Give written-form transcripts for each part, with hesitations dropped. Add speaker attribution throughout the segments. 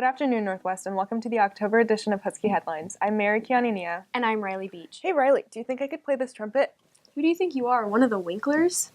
Speaker 1: Good afternoon, Northwest, and welcome to the October edition of Husky Headlines. I'm Mary Kianinia.
Speaker 2: And I'm Riley Beach.
Speaker 1: Hey, Riley, do you think I could play this trumpet?
Speaker 2: Who do you think you are, one of the Winklers?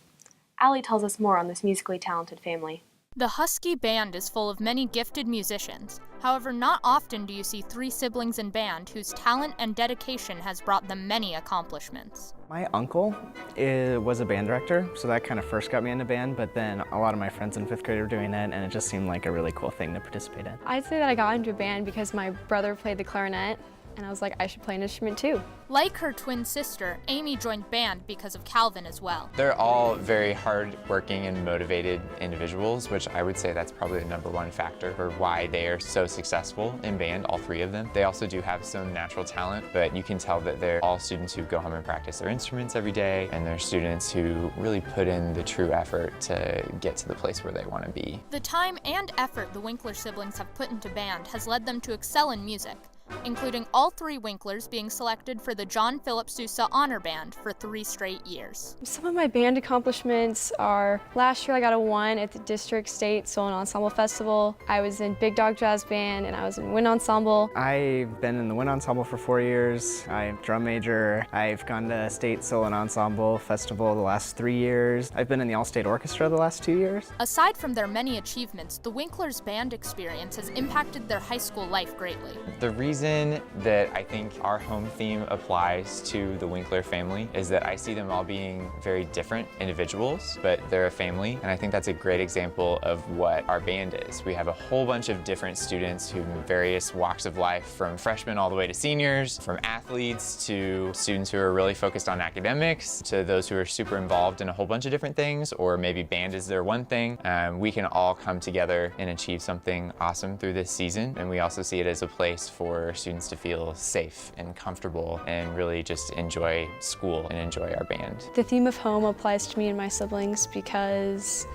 Speaker 2: Allie tells us more on this musically talented family.
Speaker 3: The Husky band is full of many gifted musicians. However, not often do you see three siblings in band whose talent and dedication has brought them many accomplishments.
Speaker 4: My uncle was a band director, so that kind of first got me into band, but then a lot of my friends in 5th grade were doing it, and it just seemed like a really cool thing to participate in.
Speaker 5: I'd say that I got into a band because my brother played the clarinet, and I was like, I should play an instrument too.
Speaker 3: Like her twin sister, Amy joined band because of Calvin as well.
Speaker 6: They're all very hard-working and motivated individuals, which I would say that's probably the #1 factor for why they are so successful in band, all three of them. They also do have some natural talent, but you can tell that they're all students who go home and practice their instruments every day, and they're students who really put in the true effort to get to the place where they want to be.
Speaker 3: The time and effort the Winkler siblings have put into band has led them to excel in music, including all three Winklers being selected for the John Philip Sousa Honor Band for 3 straight years.
Speaker 5: Some of my band accomplishments are, last year I got a 1 at the District State Solo and Ensemble Festival. I was in Big Dog Jazz Band and I was in Wind Ensemble.
Speaker 4: I've been in the Wind Ensemble for 4 years. I'm drum major. I've gone to State Solo and Ensemble Festival the last 3 years. I've been in the All-State Orchestra the last 2 years.
Speaker 3: Aside from their many achievements, the Winklers' band experience has impacted their high school life greatly.
Speaker 6: The reason that I think our home theme applies to the Winkler family is that I see them all being very different individuals, but they're a family, and I think that's a great example of what our band is. We have a whole bunch of different students who in various walks of life, from freshmen all the way to seniors, from athletes to students who are really focused on academics, to those who are super involved in a whole bunch of different things, or maybe band is their one thing. We can all come together and achieve something awesome through this season, and we also see it as a place for students to feel safe and comfortable and really just enjoy school and enjoy our band.
Speaker 5: The theme of home applies to me and my siblings because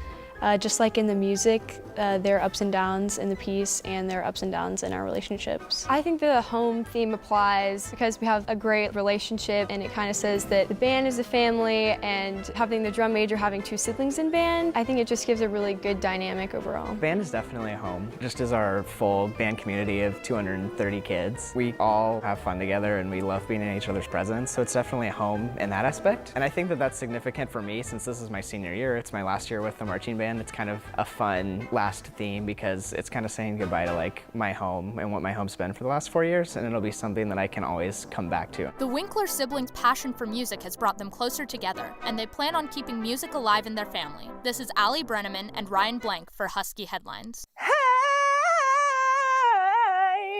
Speaker 5: just like in the music, there are ups and downs in the piece and there are ups and downs in our relationships. I think the home theme applies because we have a great relationship, and it kind of says that the band is a family, and having the drum major having 2 siblings in band, I think it just gives a really good dynamic overall.
Speaker 4: Band is definitely a home, just as our full band community of 230 kids. We all have fun together and we love being in each other's presence, so it's definitely a home in that aspect. And I think that that's significant for me since this is my senior year. It's my last year with the marching band. It's kind of a fun last theme because it's kind of saying goodbye to like my home and what my home's been for the last 4 years, and it'll be something that I can always come back to.
Speaker 3: The Winkler siblings' passion for music has brought them closer together, and they plan on keeping music alive in their family. This is Allie Brenneman and Ryan Blank for Husky Headlines.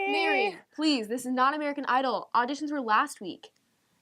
Speaker 2: Mary, please, this is not American Idol. Auditions were last week.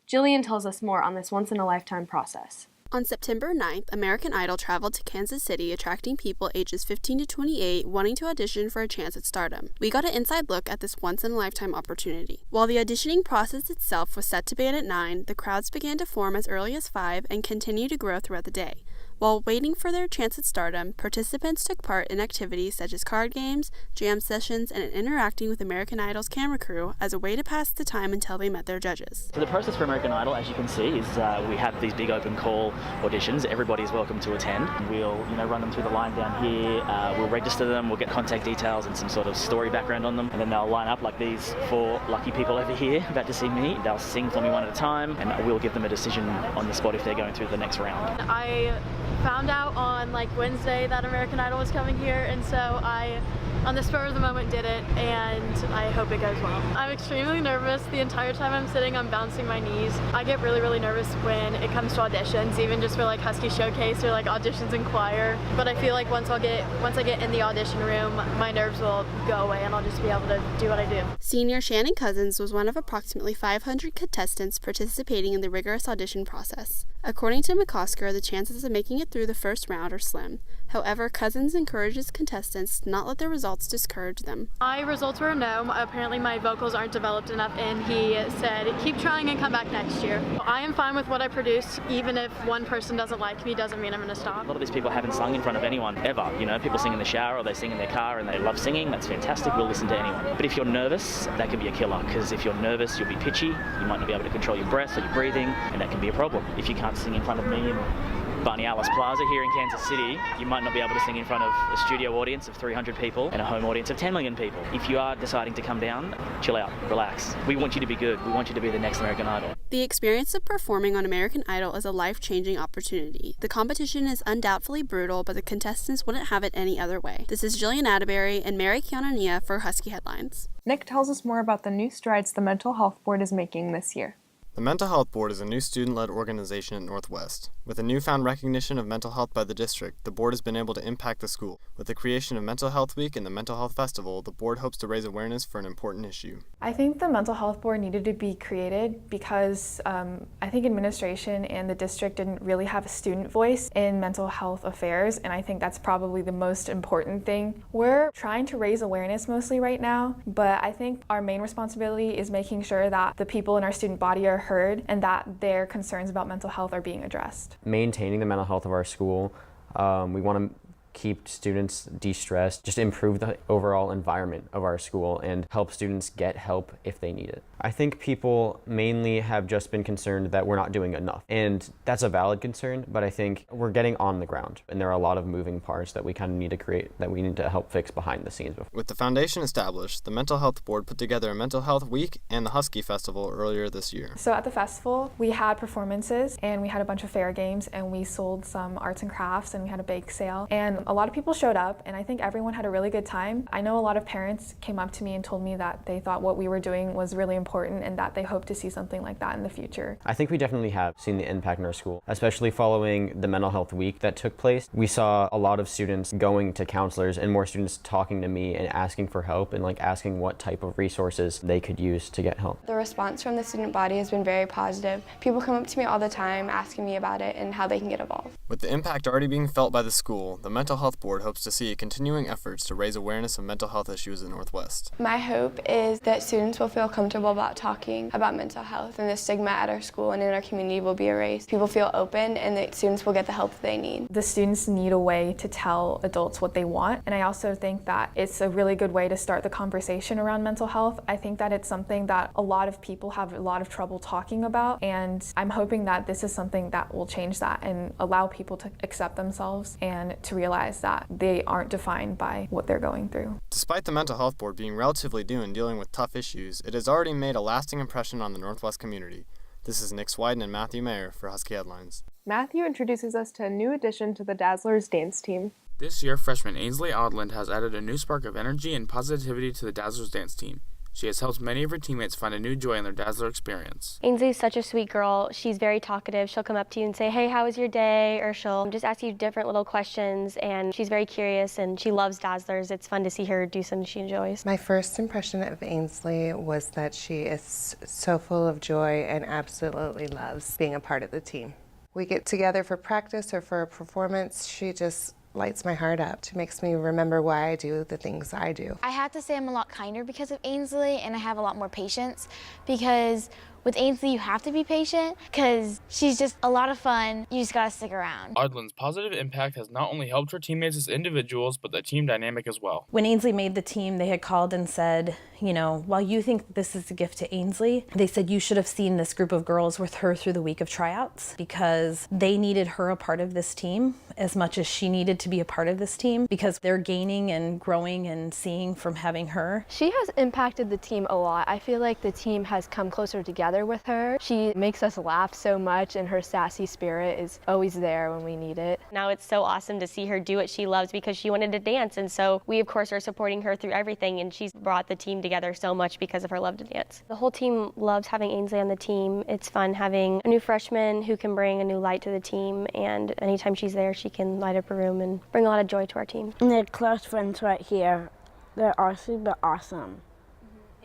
Speaker 2: Jillian tells us more on this once-in-a-lifetime process.
Speaker 7: On September 9th, American Idol traveled to Kansas City, attracting people ages 15 to 28 wanting to audition for a chance at stardom. We got an inside look at this once-in-a-lifetime opportunity. While the auditioning process itself was set to begin at 9, the crowds began to form as early as 5 and continued to grow throughout the day. While waiting for their chance at stardom, participants took part in activities such as card games, jam sessions, and interacting with American Idol's camera crew as a way to pass the time until they met their judges.
Speaker 8: So the process for American Idol, as you can see, is we have these big open call auditions. Everybody's welcome to attend. We'll run them through the line down here. We'll register them. We'll get contact details and some sort of story background on them. And then they'll line up like these 4 lucky people over here about to see me. They'll sing for me one at a time, and we'll give them a decision on the spot if they're going through the next round.
Speaker 9: I found out on Wednesday that American Idol was coming here, and so I, on the spur of the moment, did it, and I hope it goes well. I'm extremely nervous. The entire time I'm sitting, I'm bouncing my knees. I get really, really nervous when it comes to auditions, even just for Husky Showcase or auditions in choir. But I feel like once I get in the audition room, my nerves will go away and I'll just be able to do what I do.
Speaker 7: Senior Shannon Cousins was one of approximately 500 contestants participating in the rigorous audition process. According to McCosker, the chances of making it through the first round are slim. However, Cousins encourages contestants to not let their results discourage them.
Speaker 9: My results were a no. Apparently my vocals aren't developed enough, and he said, keep trying and come back next year. I am fine with what I produce. Even if one person doesn't like me, doesn't mean I'm going to stop.
Speaker 8: A lot of these people haven't sung in front of anyone ever. People sing in the shower or they sing in their car and they love singing. That's fantastic. We'll listen to anyone. But if you're nervous, that can be a killer, because if you're nervous, you'll be pitchy. You might not be able to control your breath or your breathing, and that can be a problem. If you can't sing in front of me and But in Alice Plaza here in Kansas City, you might not be able to sing in front of a studio audience of 300 people and a home audience of 10 million people. If you are deciding to come down, chill out, relax. We want you to be good. We want you to be the next American Idol.
Speaker 7: The experience of performing on American Idol is a life-changing opportunity. The competition is undoubtedly brutal, but the contestants wouldn't have it any other way. This is Jillian Atterbury and Mary Kianania for Husky Headlines.
Speaker 1: Nick tells us more about the new strides the Mental Health Board is making this year.
Speaker 10: The Mental Health Board is a new student-led organization at Northwest. With a newfound recognition of mental health by the district, the board has been able to impact the school. With the creation of Mental Health Week and the Mental Health Festival, the board hopes to raise awareness for an important issue.
Speaker 11: I think the Mental Health Board needed to be created because I think administration and the district didn't really have a student voice in mental health affairs, and I think that's probably the most important thing. We're trying to raise awareness mostly right now, but I think our main responsibility is making sure that the people in our student body are heard and that their concerns about mental health are being addressed.
Speaker 12: Maintaining the mental health of our school, we want to keep students de-stressed, just improve the overall environment of our school and help students get help if they need it. I think people mainly have just been concerned that we're not doing enough, and that's a valid concern, but I think we're getting on the ground and there are a lot of moving parts that we kind of need to create, that we need to help fix behind the scenes.
Speaker 10: With the foundation established, the Mental Health Board put together a Mental Health Week and the Husky Festival earlier this year.
Speaker 11: So at the festival, we had performances and we had a bunch of fair games and we sold some arts and crafts and we had a bake sale, and a lot of people showed up and I think everyone had a really good time. I know a lot of parents came up to me and told me that they thought what we were doing was really important and that they hope to see something like that in the future.
Speaker 12: I think we definitely have seen the impact in our school, especially following the Mental Health Week that took place. We saw a lot of students going to counselors and more students talking to me and asking for help and asking what type of resources they could use to get help.
Speaker 5: The response from the student body has been very positive. People come up to me all the time asking me about it and how they can get involved.
Speaker 10: With the impact already being felt by the school, the Mental Health Board hopes to see continuing efforts to raise awareness of mental health issues in Northwest.
Speaker 5: My hope is that students will feel comfortable about talking about mental health, and the stigma at our school and in our community will be erased. People feel open and that students will get the help that they need.
Speaker 11: The students need a way to tell adults what they want, and I also think that it's a really good way to start the conversation around mental health. I think that it's something that a lot of people have a lot of trouble talking about, and I'm hoping that this is something that will change that and allow people to accept themselves and to realize that they aren't defined by what they're going through.
Speaker 10: Despite the Mental Health Board being relatively new in dealing with tough issues, it has already made a lasting impression on the Northwest community. This is Nick Swiden and Matthew Mayer for Husky Headlines.
Speaker 1: Matthew introduces us to a new addition to the Dazzlers dance team.
Speaker 13: This year, freshman Ainsley Odland has added a new spark of energy and positivity to the Dazzlers dance team. She has helped many of her teammates find a new joy in their Dazzler experience.
Speaker 14: Ainsley's such a sweet girl. She's very talkative. She'll come up to you and say, hey, how was your day? Or she'll just ask you different little questions, and she's very curious and she loves Dazzlers. It's fun to see her do something she enjoys.
Speaker 15: My first impression of Ainsley was that she is so full of joy and absolutely loves being a part of the team. We get together for practice or for a performance. She just lights my heart up. It makes me remember why I do the things I do.
Speaker 16: I have to say I'm a lot kinder because of Ainsley, and I have a lot more patience because with Ainsley, you have to be patient because she's just a lot of fun. You just gotta stick around.
Speaker 13: Odland's positive impact has not only helped her teammates as individuals, but the team dynamic as well.
Speaker 17: When Ainsley made the team, they had called and said, you know, while you think this is a gift to Ainsley, they said you should have seen this group of girls with her through the week of tryouts because they needed her a part of this team as much as she needed to be a part of this team because they're gaining and growing and seeing from having her.
Speaker 18: She has impacted the team a lot. I feel like the team has come closer together with her. She makes us laugh so much, and her sassy spirit is always there when we need it.
Speaker 14: Now it's so awesome to see her do what she loves because she wanted to dance, and so we of course are supporting her through everything, and she's brought the team together so much because of her love to dance. The whole team loves having Ainsley on the team. It's fun having a new freshman who can bring a new light to the team, and anytime she's there she can light up a room and bring a lot of joy to our team.
Speaker 19: And they're close friends right here. They're super awesome.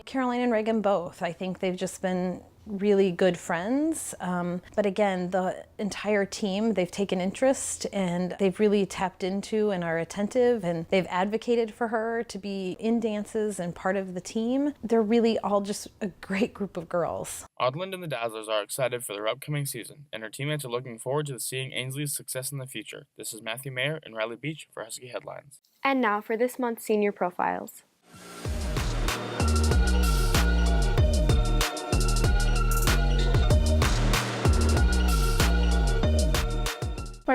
Speaker 17: Caroline and Reagan both. I think they've just been really good friends. But again, the entire team, they've taken interest and they've really tapped into and are attentive, and they've advocated for her to be in dances and part of the team. They're really all just a great group of girls.
Speaker 13: Odland and the Dazzlers are excited for their upcoming season, and her teammates are looking forward to seeing Ainsley's success in the future. This is Matthew Mayer and Riley Beach for Husky Headlines.
Speaker 2: And now for this month's senior profiles.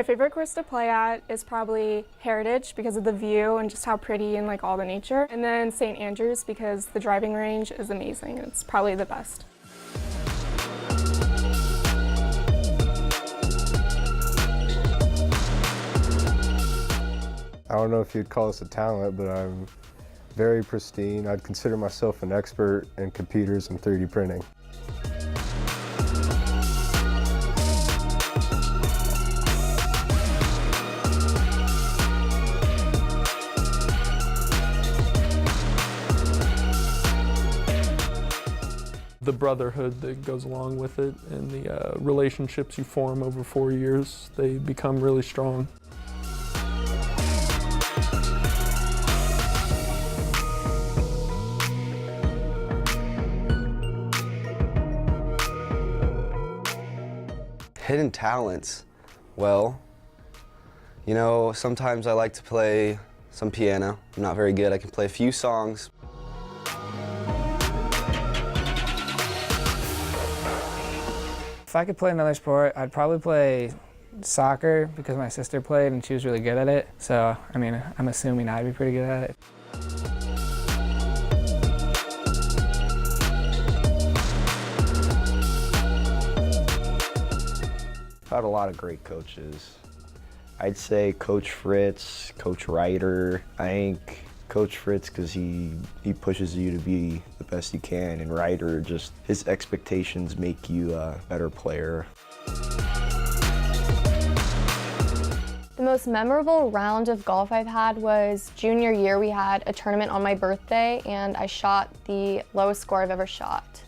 Speaker 20: My favorite course to play at is probably Heritage because of the view and just how pretty and like all the nature. And then St. Andrews because the driving range is amazing. It's probably the best.
Speaker 21: I don't know if you'd call this a talent, but I'm very pristine. I'd consider myself an expert in computers and 3D printing.
Speaker 22: The brotherhood that goes along with it and the relationships you form over 4 years, they become really strong.
Speaker 23: Hidden talents. Well, you know, sometimes I like to play some piano. I'm not very good. I can play a few songs.
Speaker 24: If I could play another sport, I'd probably play soccer because my sister played and she was really good at it. So, I mean, I'm assuming I'd be pretty good at it.
Speaker 25: I've had a lot of great coaches. I'd say Coach Fritz, Coach Ryder. I think Coach Fritz because he pushes you to be the best you can, and Ryder, just his expectations make you a better player.
Speaker 26: The most memorable round of golf I've had was junior year. We had a tournament on my birthday and I shot the lowest score I've ever shot.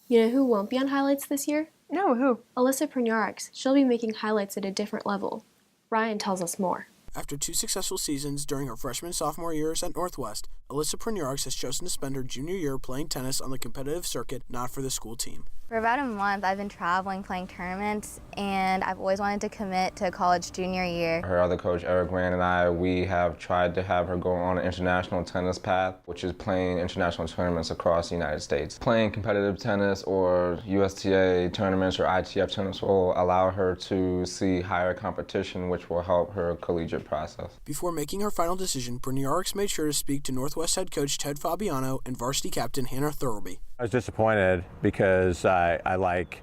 Speaker 2: You know who won't be on highlights this year?
Speaker 1: No, who?
Speaker 2: Alyssa Pruniarix. She'll be making highlights at a different level. Ryan tells us more.
Speaker 27: After 2 successful seasons during her freshman and sophomore years at Northwest, Alyssa Pruniarix has chosen to spend her junior year playing tennis on the competitive circuit, not for the school team.
Speaker 28: For about a month, I've been traveling, playing tournaments, and I've always wanted to commit to college junior year.
Speaker 29: Her other coach, Eric Grant, and I, we have tried to have her go on an international tennis path, which is playing international tournaments across the United States. Playing competitive tennis or USTA tournaments or ITF tennis will allow her to see higher competition, which will help her collegiate process.
Speaker 27: Before making her final decision, Pruniarix made sure to speak to Northwest head coach Ted Fabiano and varsity captain Hannah Thurlby.
Speaker 30: I was disappointed because I like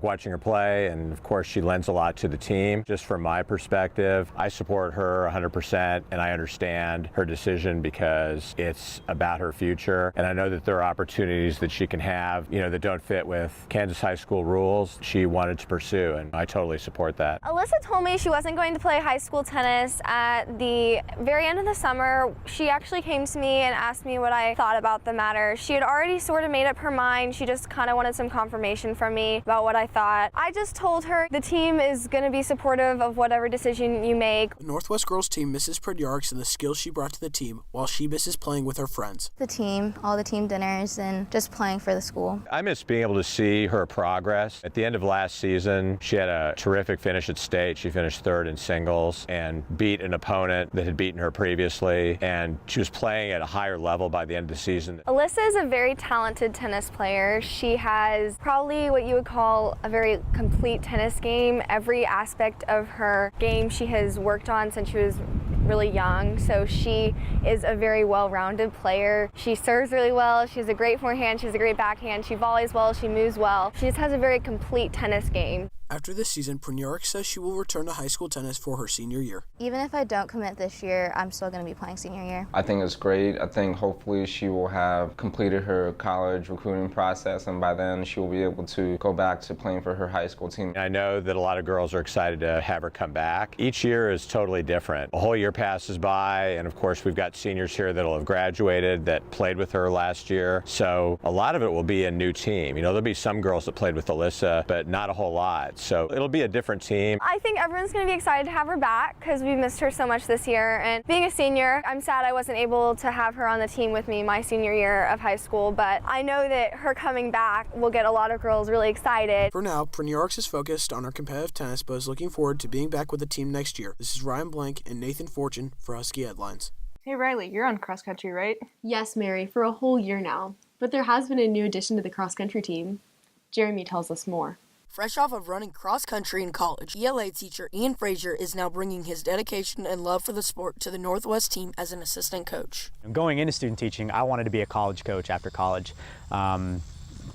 Speaker 30: watching her play, and of course she lends a lot to the team. Just from my perspective, I support her 100%, and I understand her decision because it's about her future. And I know that there are opportunities that she can have, you know, that don't fit with Kansas high school rules she wanted to pursue, and I totally support that.
Speaker 26: Alyssa told me she wasn't going to play high school tennis at the very end of the summer. She actually came to me and asked me what I thought about the matter. She had already sort of made up her mind. She just kind of wanted some confirmation from me about what I thought. I just told her the team is going to be supportive of whatever decision you make.
Speaker 27: The Northwest girls team misses Pruniarix and the skills she brought to the team, while she misses playing with her friends.
Speaker 28: The team, all the team dinners, and just playing for the school.
Speaker 30: I miss being able to see her progress. At the end of last season, she had a terrific finish at state. She finished third in singles and beat an opponent that had beaten her previously, and she was playing at a higher level by the end of the season.
Speaker 26: Alyssa is a very talented tennis player. She has probably what you would call a very complete tennis game. Every aspect of her game she has worked on since she was really young, so she is a very well-rounded player. She serves really well, she has a great forehand, she has a great backhand, she volleys well, she moves well. She just has a very complete tennis game.
Speaker 27: After this season, Pruniarix says she will return to high school tennis for her senior year.
Speaker 28: Even if I don't commit this year, I'm still going to be playing senior year.
Speaker 29: I think it's great. I think hopefully she will have completed her college recruiting process, and by then she will be able to go back to playing for her high school team.
Speaker 30: I know that a lot of girls are excited to have her come back. Each year is totally different. A whole year passes by, and of course we've got seniors here that'll have graduated that played with her last year. So a lot of it will be a new team. You know, there'll be some girls that played with Alyssa, but not a whole lot. So it'll be a different team.
Speaker 26: I think everyone's going to be excited to have her back because we missed her so much this year. And being a senior, I'm sad I wasn't able to have her on the team with me my senior year of high school, but I know that her coming back will get a lot of girls really excited.
Speaker 27: For now, Pruniarix is focused on her competitive tennis, but is looking forward to being back with the team next year. This is Ryan Blank and Nathan Fortune for Husky Headlines.
Speaker 1: Hey Riley, you're on cross country, right?
Speaker 2: Yes, Mary, for a whole year now. But there has been a new addition to the cross country team. Jeremy tells us more.
Speaker 3: Fresh off of running cross-country in college, ELA teacher Ian Frazier is now bringing his dedication and love for the sport to the Northwest team as an assistant coach.
Speaker 4: Going into student teaching, I wanted to be a college coach after college.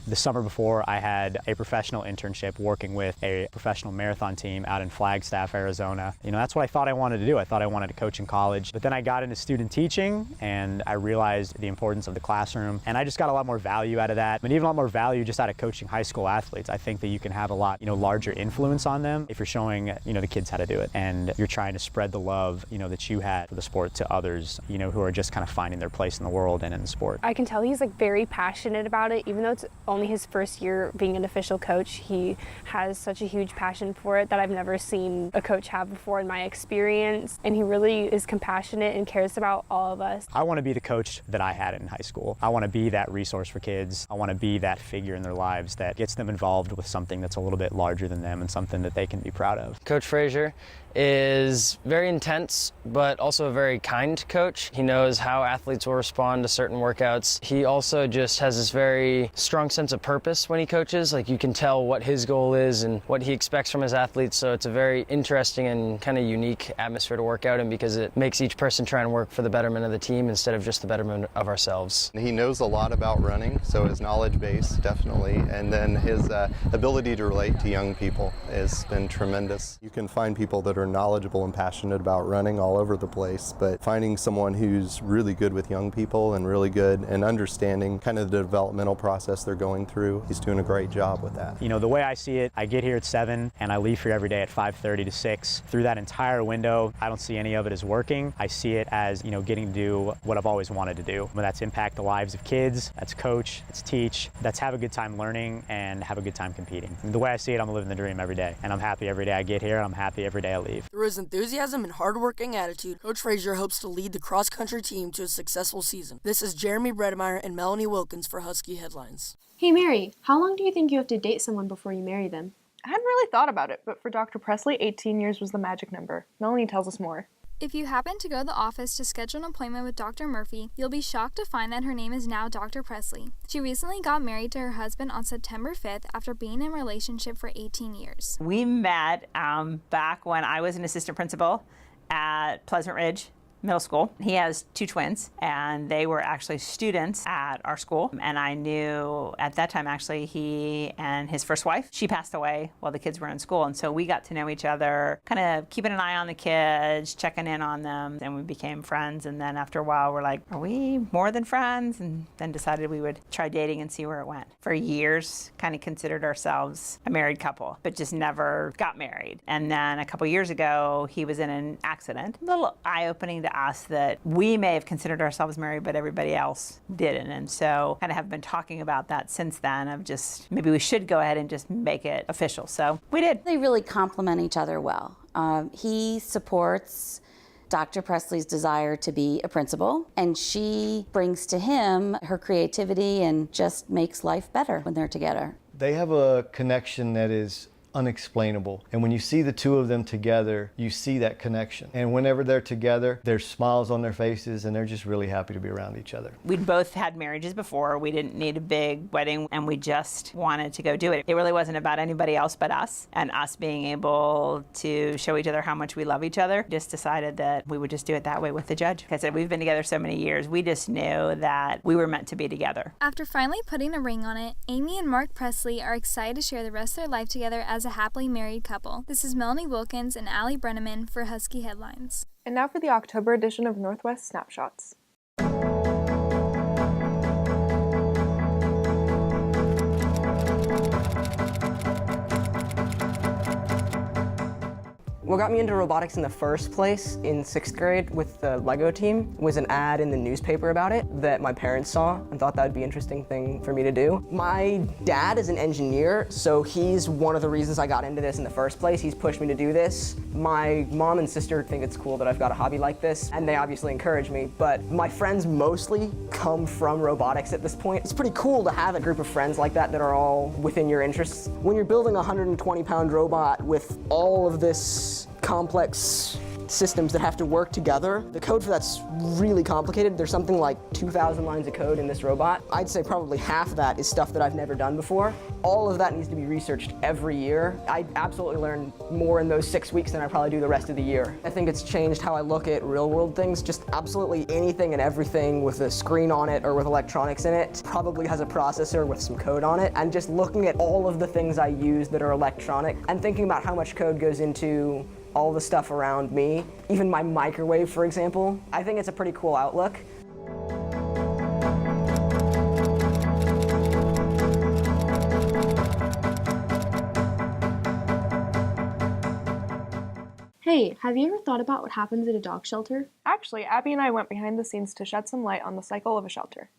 Speaker 4: The summer before, I had a professional internship working with a professional marathon team out in Flagstaff, Arizona. That's what I thought I wanted to do. I thought I wanted to coach in college. But then I got into student teaching and I realized the importance of the classroom. And I just got a lot more value out of that. And even a lot more value just out of coaching high school athletes. I think that you can have a lot, larger influence on them if you're showing, the kids how to do it. And you're trying to spread the love, that you had for the sport to others, who are just kind of finding their place in the world and in the sport.
Speaker 5: I can tell he's very passionate about it, even though it's only his first year being an official coach. He has such a huge passion for it that I've never seen a coach have before in my experience, and he really is compassionate and cares about all of us.
Speaker 4: I want to be the coach that I had in high school. I want to be that resource for kids. I want to be that figure in their lives that gets them involved with something that's a little bit larger than them and something that they can be proud of.
Speaker 6: Coach Frazier is very intense, but also a very kind coach. He knows how athletes will respond to certain workouts. He also just has this very strong sense of purpose when he coaches. You can tell what his goal is and what he expects from his athletes, so it's a very interesting and kind of unique atmosphere to work out in because it makes each person try and work for the betterment of the team instead of just the betterment of ourselves.
Speaker 7: He knows a lot about running, so his knowledge base definitely, and then his ability to relate to young people has been tremendous. You can find people that are knowledgeable and passionate about running all over the place, but finding someone who's really good with young people and really good and understanding kind of the developmental process they're going through, he's doing a great job with that.
Speaker 4: The way I see it, I get here at 7 and I leave here every day at 5:30 to 6. Through that entire window, I don't see any of it as working. I see it as, getting to do what I've always wanted to do. That's impact the lives of kids, that's coach, that's teach, that's have a good time learning and have a good time competing. The way I see it, I'm living the dream every day, and I'm happy every day I get here, and I'm happy every day I leave.
Speaker 3: Through his enthusiasm and hard-working attitude, Coach Frazier hopes to lead the cross-country team to a successful season. This is Jeremy Bredemeyer and Melanie Wilkins for Husky Headlines.
Speaker 2: Hey Mary, how long do you think you have to date someone before you marry them?
Speaker 1: I hadn't really thought about it, but for Dr. Presley, 18 years was the magic number. Melanie tells us more.
Speaker 8: If you happen to go to the office to schedule an appointment with Dr. Murphy, you'll be shocked to find that her name is now Dr. Presley. She recently got married to her husband on September 5th after being in a relationship for 18 years.
Speaker 9: We met back when I was an assistant principal at Pleasant Ridge Middle School. He has 2 twins, and they were actually students at our school. And I knew at that time, actually, he and his first wife, she passed away while the kids were in school. And so we got to know each other, kind of keeping an eye on the kids, checking in on them, and we became friends. And then after a while, we're like, are we more than friends? And then decided we would try dating and see where it went. For years, kind of considered ourselves a married couple, but just never got married. And then a couple years ago, he was in an accident. A little eye-opening to us that we may have considered ourselves married, but everybody else didn't. And so kind of have been talking about that since then of just maybe we should go ahead and just make it official. So we did.
Speaker 10: They really complement each other well. He supports Dr. Presley's desire to be a principal, and she brings to him her creativity and just makes life better when they're together.
Speaker 11: They have a connection that is unexplainable. And when you see the two of them together, you see that connection. And whenever they're together, there's smiles on their faces and they're just really happy to be around each other.
Speaker 9: We'd both had marriages before. We didn't need a big wedding and we just wanted to go do it. It really wasn't about anybody else but us and us being able to show each other how much we love each other. Just decided that we would just do it that way with the judge. Like I said, we've been together so many years. We just knew that we were meant to be together.
Speaker 8: After finally putting a ring on it, Amy and Mark Presley are excited to share the rest of their life together as a happily married couple. This is Melanie Wilkins and Allie Brenneman for Husky Headlines.
Speaker 1: And now for the October edition of Northwest Snapshots.
Speaker 12: What got me into robotics in the first place in 6th grade with the Lego team was an ad in the newspaper about it that my parents saw and thought that would be an interesting thing for me to do. My dad is an engineer, so he's one of the reasons I got into this in the first place. He's pushed me to do this. My mom and sister think it's cool that I've got a hobby like this, and they obviously encourage me, but my friends mostly come from robotics at this point. It's pretty cool to have a group of friends like that that are all within your interests. When you're building a 120-pound robot with all of this complex systems that have to work together. The code for that's really complicated. There's something like 2,000 lines of code in this robot. I'd say probably half of that is stuff that I've never done before. All of that needs to be researched every year. I absolutely learn more in those 6 weeks than I probably do the rest of the year. I think it's changed how I look at real-world things. Just absolutely anything and everything with a screen on it or with electronics in it probably has a processor with some code on it. And just looking at all of the things I use that are electronic and thinking about how much code goes into all the stuff around me, even my microwave, for example, I think it's a pretty cool outlook.
Speaker 2: Hey, have you ever thought about what happens at a dog shelter?
Speaker 1: Actually, Abby and I went behind the scenes to shed some light on the cycle of a shelter.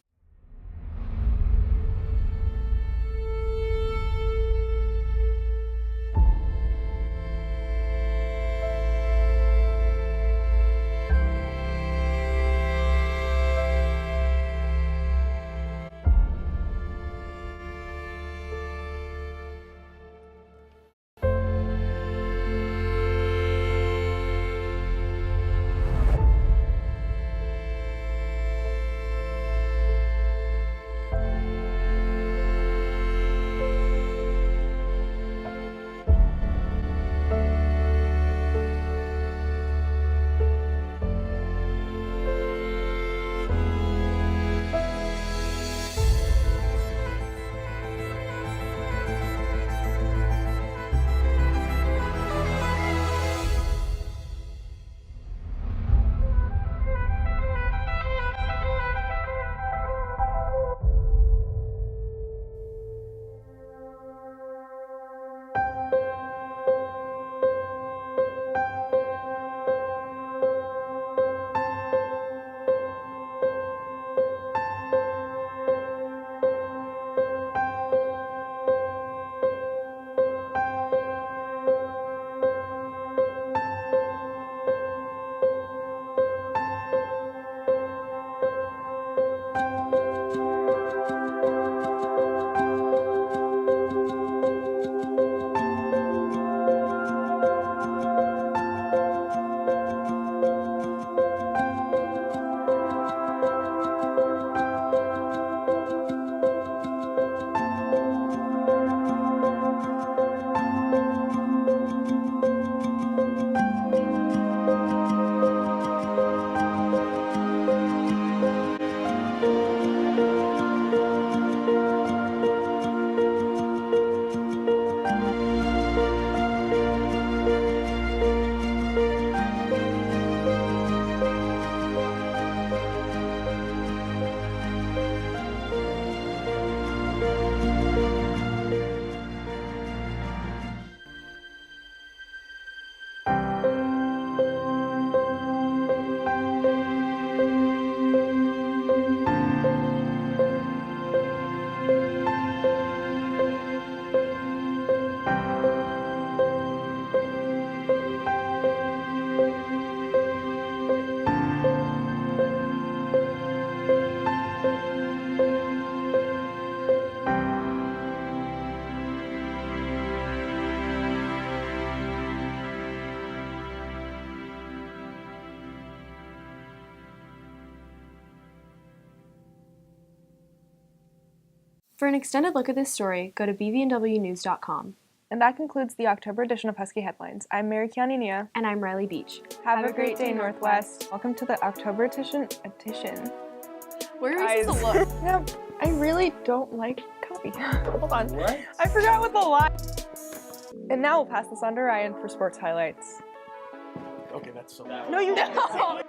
Speaker 2: For an extended look at this story, go to bvnwnews.com.
Speaker 1: And that concludes the October edition of Husky Headlines. I'm Mary Kianinia.
Speaker 2: And I'm Riley Beach.
Speaker 1: Have a great day, Northwest. Welcome to the October edition.
Speaker 2: Where is the look?
Speaker 1: No, I really don't like copy. Hold on. What? I forgot what the line. And now we'll pass this on to Ryan for sports highlights.
Speaker 27: Okay, that's so.
Speaker 1: No, you don't.